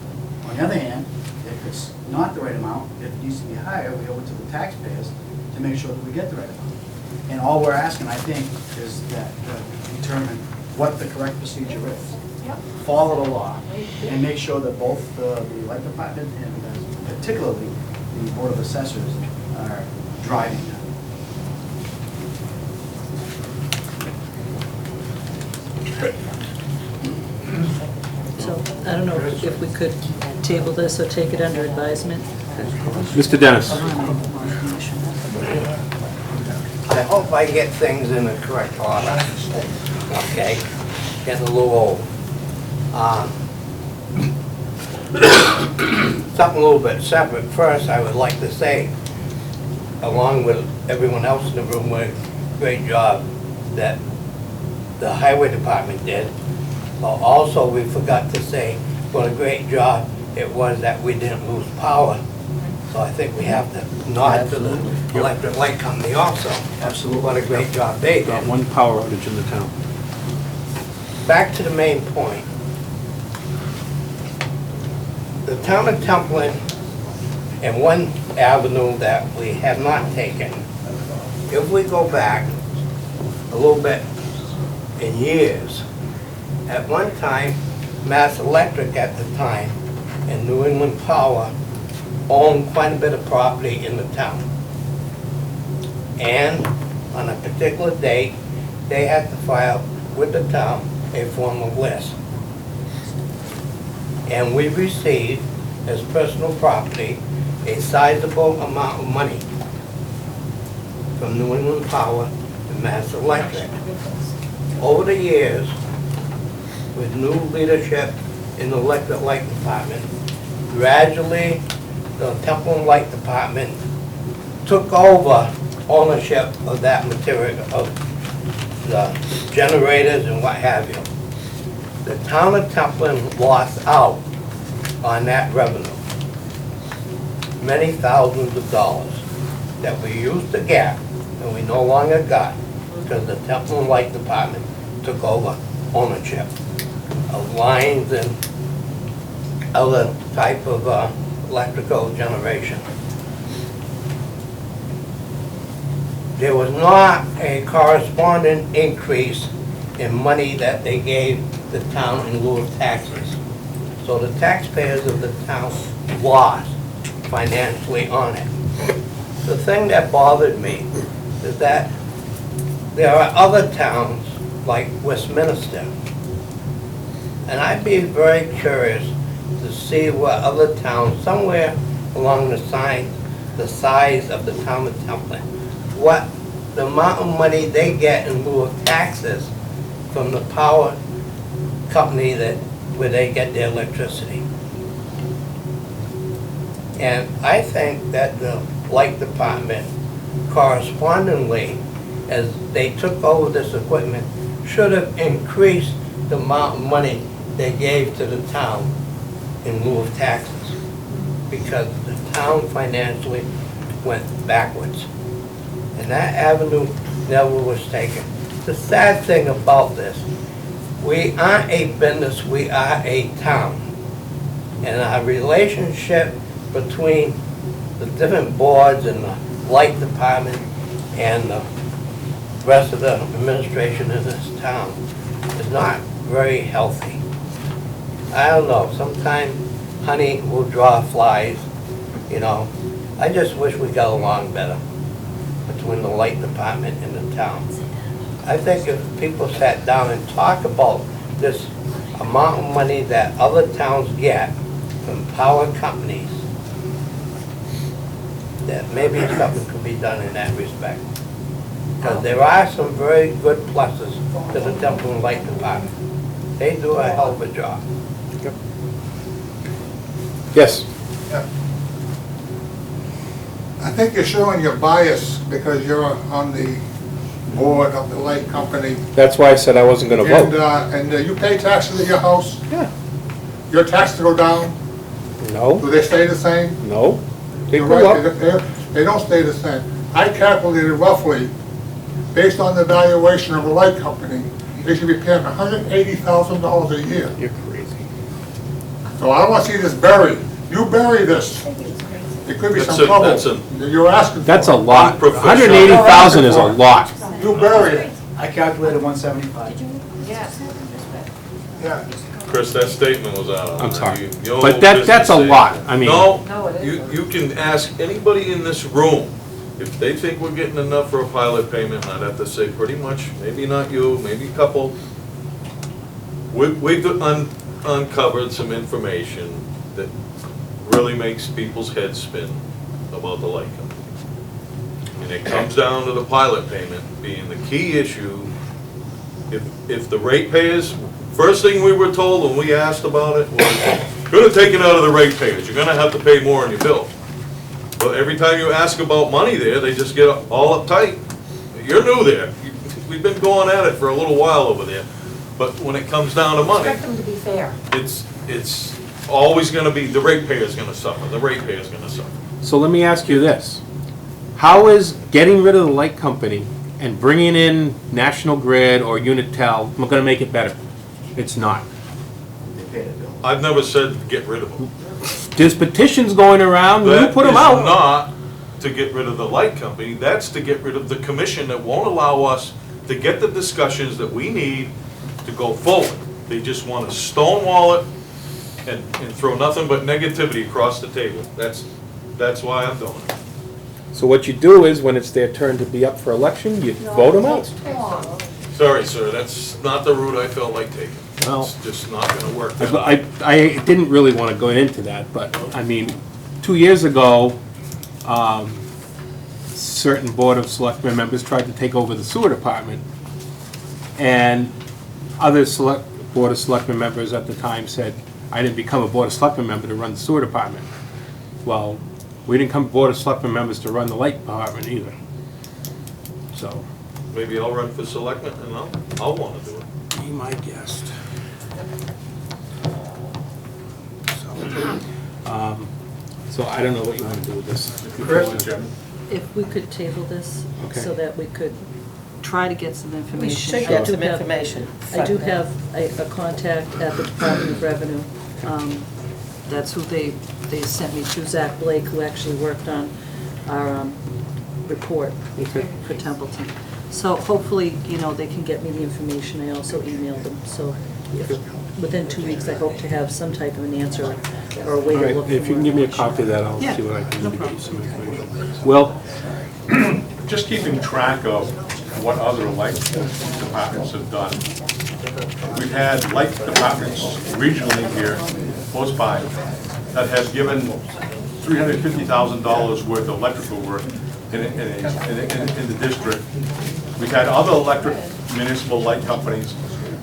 On the other hand, if it's not the right amount, if it needs to be higher, we owe it to the taxpayers to make sure that we get the right amount. And all we're asking, I think, is that we determine what the correct procedure is. Follow the law, and make sure that both the light department and particularly the Board of Assessors are driving that. So I don't know if we could table this or take it under advisement. Mr. Dennis? I hope I get things in the correct order. Okay, getting a little old. Something a little bit separate. First, I would like to say, along with everyone else in the room, what a great job that the highway department did. Also, we forgot to say what a great job it was that we didn't lose power. So I think we have to nod to the electric light company also. Absolutely. What a great job they did. Got one power outage in the town. Back to the main point. The town of Templeton, and one avenue that we have not taken, if we go back a little bit in years, at one time, Mass Electric at the time and New England Power owned quite a bit of property in the town. And on a particular date, they had to file with the town a form of list. And we received, as personal property, a sizable amount of money from New England Power and Mass Electric. Over the years, with new leadership in the electric light department, gradually the Templeton Light Department took over ownership of that material, of the generators and what have you. The town of Templeton lost out on that revenue. Many thousands of dollars that we used to get and we no longer got because the Templeton Light Department took over ownership of lines and other type of electrical generation. There was not a corresponding increase in money that they gave the town in lieu of taxes. So the taxpayers of the town lost financially on it. The thing that bothered me is that there are other towns like Westminster, and I'd be very curious to see what other towns, somewhere along the size of the town of Templeton, what the amount of money they get in lieu of taxes from the power company where they get their electricity. And I think that the light department, correspondingly, as they took over this equipment, should have increased the amount of money they gave to the town in lieu of taxes, because the town financially went backwards. And that avenue never was taken. The sad thing about this, we aren't a business, we are a town. And our relationship between the different boards and the light department and the rest of the administration in this town is not very healthy. I don't know, sometimes honey will draw flies, you know? I just wish we got along better between the light department and the town. I think if people sat down and talked about this amount of money that other towns get from power companies, that maybe something could be done in that respect. Because there are some very good pluses to the Templeton Light Department. They do a hell of a job. Yes. I think you're showing your bias because you're on the board of the light company. That's why I said I wasn't gonna vote. And you pay taxes at your house? Yeah. Your taxes go down? No, Do they stay the same? no, they You're go right, up. they don't stay the same. I calculated roughly, based on the valuation of a light company, they should be paying $180,000 a year. You're crazy. So I want to see this buried. You bury this. There could be some trouble. You're asking for. That's a lot. Unprofessional. 180,000 is a lot. You bury it. I calculated 175. Yes. Yeah. Chris, that statement was out of line. I'm sorry. Your But that's a business lot. statement. I mean. No, No, it you can ask anybody in this room, if they think we're getting enough for a pilot payment, and I'd have to say pretty much, maybe not you, maybe a couple. We've uncovered some information that really makes people's heads spin about the light company. And it comes down to the pilot payment being the key issue. If the ratepayers, first thing we were told when we asked about it was, you're gonna take it out of the ratepayers, you're gonna have to pay more on your bill. But every time you ask about money there, they just get all uptight. You're new there. We've been going at it for a little while over there. But when it comes down to money, expect them to be fair. it's always gonna be, the ratepayer's gonna suffer, the ratepayer's gonna suffer. So let me ask you this. How is getting rid of the light company and bringing in National Grid or Unitel gonna make it better? It's not. They paid a bill. I've never said get rid of them. There's petitions going around, you put them out. That is not to get rid of the light company, that's to get rid of the commission that won't allow us to get the discussions that we need to go forward. They just want to stonewall it and throw nothing but negativity across the table. That's why I'm doing it. So what you do is, when it's their turn to be up for election, you vote them out. Sorry, sir, that's not the route I felt like taking. Well, It's just not gonna work. that way. I didn't really want to go into that, but, I mean, 2 years ago, certain Board of Selectmen members tried to take over the sewer department, and other Board of Selectmen members at the time said, I didn't become a Board of Selectmen member to run the sewer department. Well, we didn't come Board of Selectmen members to run the light department either. So, Maybe I'll run for selectman and I'll wanna do it. be my guest. So I don't know what you want to do with this. If we could table this, Okay. so that we could try to get some information. We should I get do some have- information. I do have a contact at the Department of Revenue. That's who they sent me to, Zach Blake, who actually worked on our report for Templeton. So hopefully, they can get me the information. I also emailed them, so within 2 weeks, I hope to have some type of an answer or a way All to right, look for if you can give me a information. copy of that, I'll Yeah, see what I can no do to get you problem. some information. Will? Just keeping track of what other light departments have done. We've had light departments regionally here, close by, that have given $350,000 worth of electrical work in the district. We've had other electric municipal light companies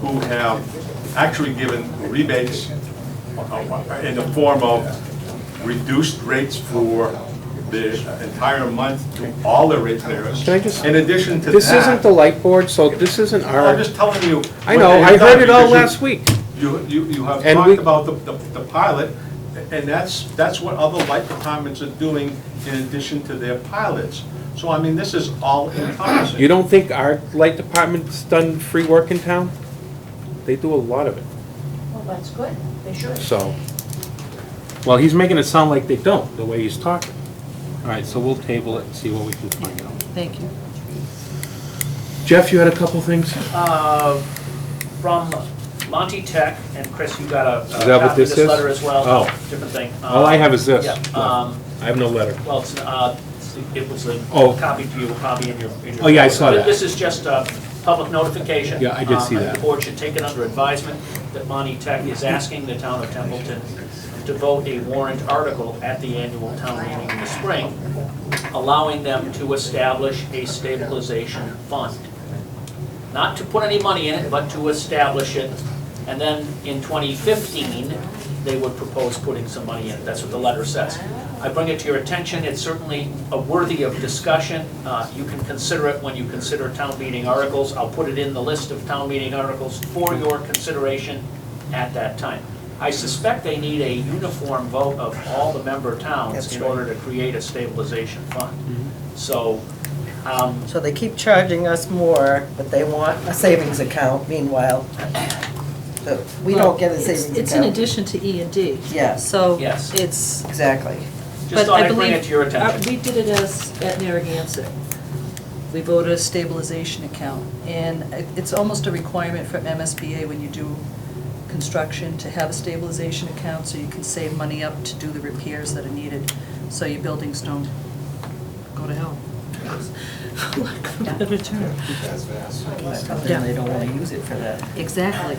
who have actually given rebates in the form of reduced rates for the entire month to all the ratepayers. Can I just? In addition to that. This isn't the light board, so this isn't our. I'm just telling you. I what know, they have I heard done, it all because last week. You have And talked about the pilot, and that's what other light departments are doing in addition to their pilots. So, I mean, this is all encompassing. You don't think our light department's done free work in town? They do a lot of it, Well, that's good, they should. so. Well, he's making it sound like they don't, the way he's talking. All right, so we'll table it and see what we can find out. Thank you. Jeff, you had a couple things? From Monty Tech, and Chris, you got a Is that what copy of this this is? letter as well? Oh. Different thing. All I have is this. Yeah, I have no letter. well, it was a Oh. copy to you, probably in your. Oh, yeah, I saw that. This is just a public notification. Yeah, I did see and that. The board should take it under advisement that Monty Tech is asking the town of Templeton to vote a warrant article at the annual town meeting in the spring, allowing them to establish a stabilization fund. Not to put any money in it, but to establish it. And then in 2015, they would propose putting some money in it. That's what the letter says. I bring it to your attention. It's certainly worthy of discussion. You can consider it when you consider town meeting articles. I'll put it in the list of town meeting articles for your consideration at that time. I suspect they need a uniform vote of all the member towns That's in right. order to create a stabilization fund. So, So they keep charging us more, but they want a savings account meanwhile. So we don't get a savings account. It's in addition to E and D. Yeah. So Yes. it's, Exactly. just but thought I I'd bring believe, it to your attention. we did it at Narragansett. We voted a stabilization account, and it's almost a requirement from MSBA when you do construction to have a stabilization account so you can save money up to do the repairs that are needed, so your buildings don't go to hell. Lack of a better term. Yeah, they don't want to use it for that. Exactly.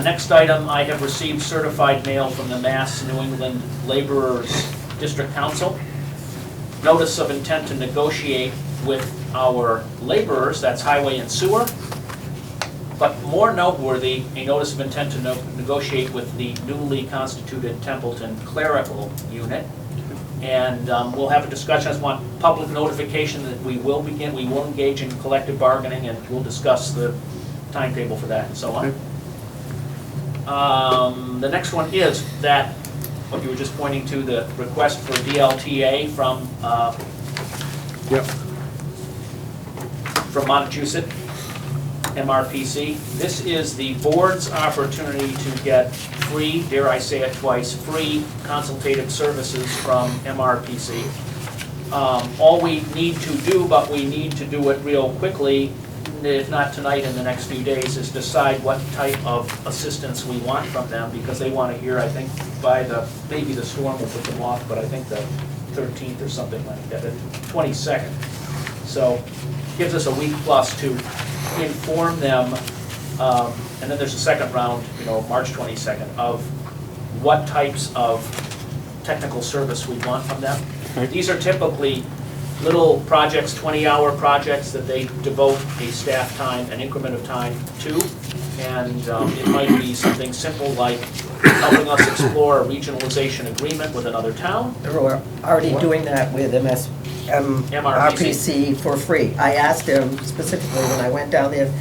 Next item, I have received certified mail from the Mass New England Laborers District Council. Notice of intent to negotiate with our laborers, that's highway and sewer. But more noteworthy, a notice of intent to negotiate with the newly constituted Templeton clerical unit. And we'll have a discussion. I just want public notification that we will engage in collective bargaining, and we'll discuss the timetable for that and so on. The next one is that, what you were just pointing to, the request for DLTA from Montechusett, MRPC. This is the board's opportunity to get free, dare I say it twice, free consultative services from MRPC. All we need to do, but we need to do it real quickly, if not tonight, in the next few days, is decide what type of assistance we want from them, because they want to hear, I think, by maybe the storm will put them off, but I think the 13th or something like that, the 22nd. So, gives us a week plus to inform them, and then there's a second round, March 22nd, of what types of technical service we want from them. These are typically little projects, 20-hour projects that they devote a staff time, an increment of time to, and it might be something simple like helping us explore a regionalization agreement with another town. We're already doing that with MRPC for free. I asked him specifically when I went down there,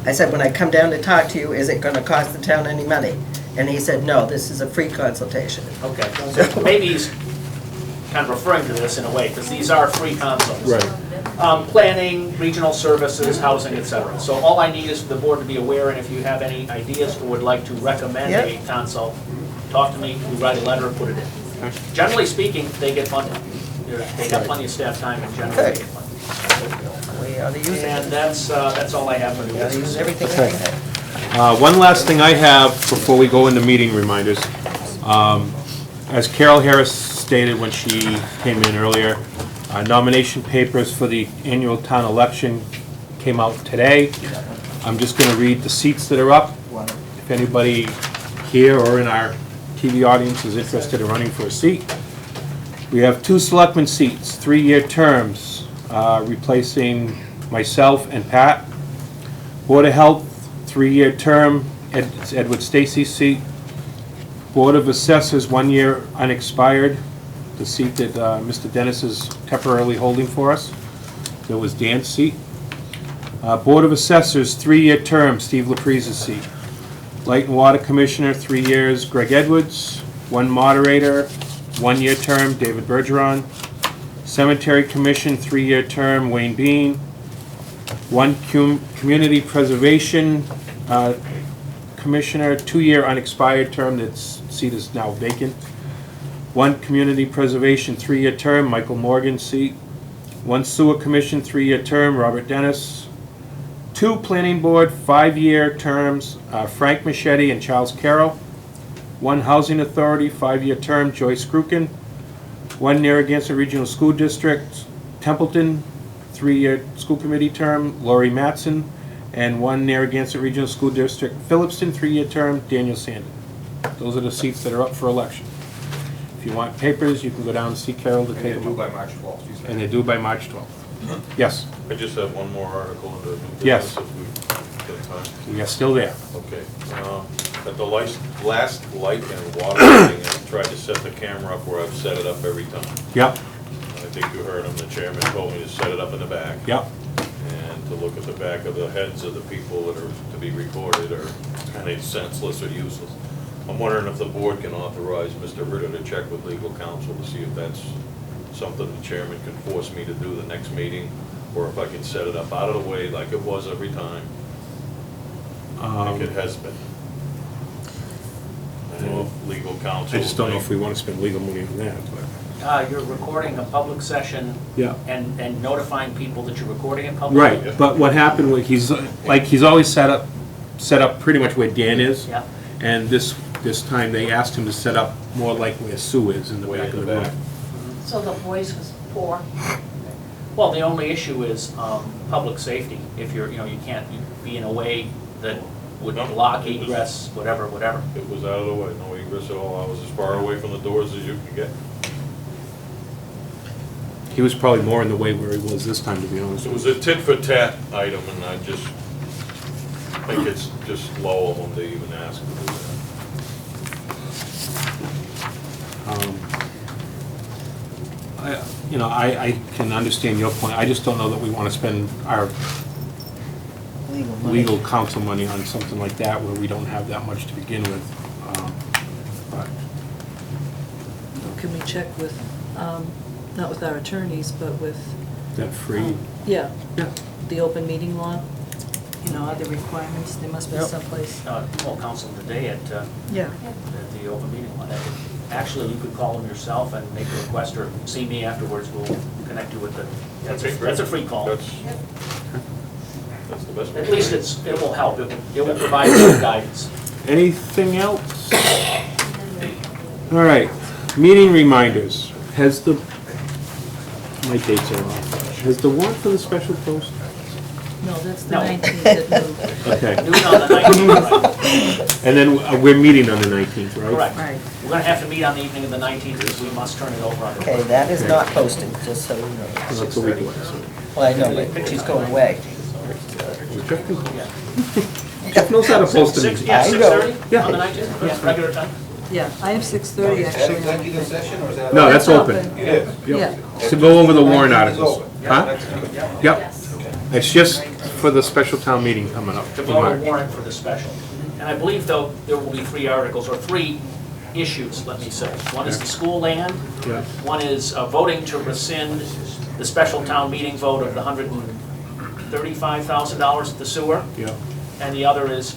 I said, when I come down to talk to you, is it gonna cost the town any money? And he said, no, this is a free consultation. Okay, so maybe he's kind of referring to this in a way, because these are free consults. Right. Planning, regional services, housing, etc. So all I need is for the board to be aware, and if you have any ideas or would like to recommend a consult, talk to me, we write a letter and put it in. Generally speaking, they get funded. They have plenty of staff time and generally they get funded. We ought to use it. And that's all I have for new We ought to use business. everything we have. One last thing I have before we go into meeting reminders. As Carol Harris stated when she came in earlier, nomination papers for the annual town election came out today. I'm just going to read the seats that are up. If anybody here or in our TV audience is interested in running for a seat. We have 2 selectmen seats, 3-year terms, replacing myself and Pat. Board of Health, 3-year term, Edward Stacy's seat. Board of Assessors, 1-year unexpired, the seat that Mr. Dennis is temporarily holding for us. That was Dan's seat. Board of Assessors, 3-year term, Steve Laprese's seat. Light and Water Commissioner, 3 years, Greg Edwards. 1 moderator, 1-year term, David Bergeron. Cemetery Commission, 3-year term, Wayne Bean. 1 Community Preservation Commissioner, 2-year unexpired term, that seat is now vacant. 1 Community Preservation, 3-year term, Michael Morgan's seat. 1 Sewer Commission, 3-year term, Robert Dennis. 2 planning board, 5-year terms, Frank Machete and Charles Carroll. 1 housing authority, 5-year term, Joyce Skrukin. 1 Narragansett Regional School District, Templeton, 3-year school committee term, Lori Matson. And 1 Narragansett Regional School District, Phillipston, 3-year term, Daniel Sandin. Those are the seats that are up for election. If you want papers, you can go down and see Carol to And take they're them. due by March 12th, you said. And they're due by March 12th. Yes, I just have one more article in the new business. Yes. If we get time. we are still there. Okay. At the last light and water meeting, I tried to set the camera up where I've set it up every time. Yep, I think you heard him, the chairman told me to set it up in the back. yep. And to look at the back of the heads of the people that are to be recorded are kind of senseless or useless. I'm wondering if the board can authorize Mr. Ritter to check with legal counsel to see if that's something the chairman can force me to do the next meeting, or if I can set it up out of the way like it was every time, like it has been. I don't know if legal counsel. I just don't know if we want to spend legal money on that, but. You're recording a public session Yeah. and notifying people that you're recording it publicly? Right, but what happened was, he's always set up pretty much where Dan is. Yeah. And this time, they asked him to set up more like where Sue is, in the Way back in of the the back. room. So the voice was poor. Well, the only issue is public safety. If you're, you can't be in a way that would No, block it was- egress, whatever. It was out of the way, no egress at all. I was as far away from the doors as you can get. He was probably more in the way where he was this time, to be honest It with was a tit for tat item, and I just think it's just low of them to even ask to do that. I can understand your point. I just don't know that we want to spend our legal counsel money on something like that where we don't have that much to begin with. But Can we check with, not with our attorneys, but with, that free, yeah, yeah. the open meeting law? Are there requirements? There must be someplace. Well, counsel today at Yeah. the open meeting law. Actually, you could call them yourself and make a request, or see me afterwards. We'll connect you with the, that's a free call. That's the best way. At least it will help. It will provide some guidance. Anything else? All right, meeting reminders. Has the, my dates are off. Has the warrant for the special post? No, that's the No. 19th that moved. Okay. Noon on the 19th. And then we're meeting on the 19th, right? Correct. Right. We're going to have to meet on the evening of the 19th because we must turn it over on the. Okay, that is not posted, just so you know. Well, that's a week away, so. Well, I know, but she's going away. Jeff knows how to post a Six, meeting. yeah, I 6:30 know. on the 19th, That's regular time? Yeah, I have 6:30 actually. executive session, or is that? No, that's open. It is. Yeah. To go over the warrant articles. Huh? Next week. Yep. It's just for the special town meeting coming up To in vote a March. warrant for the special. And I believe, though, there will be 3 articles, or 3 issues, let me say. One is the school land. Yeah. One is voting to rescind the special town meeting vote of the $135,000 at the sewer. Yeah. And the other is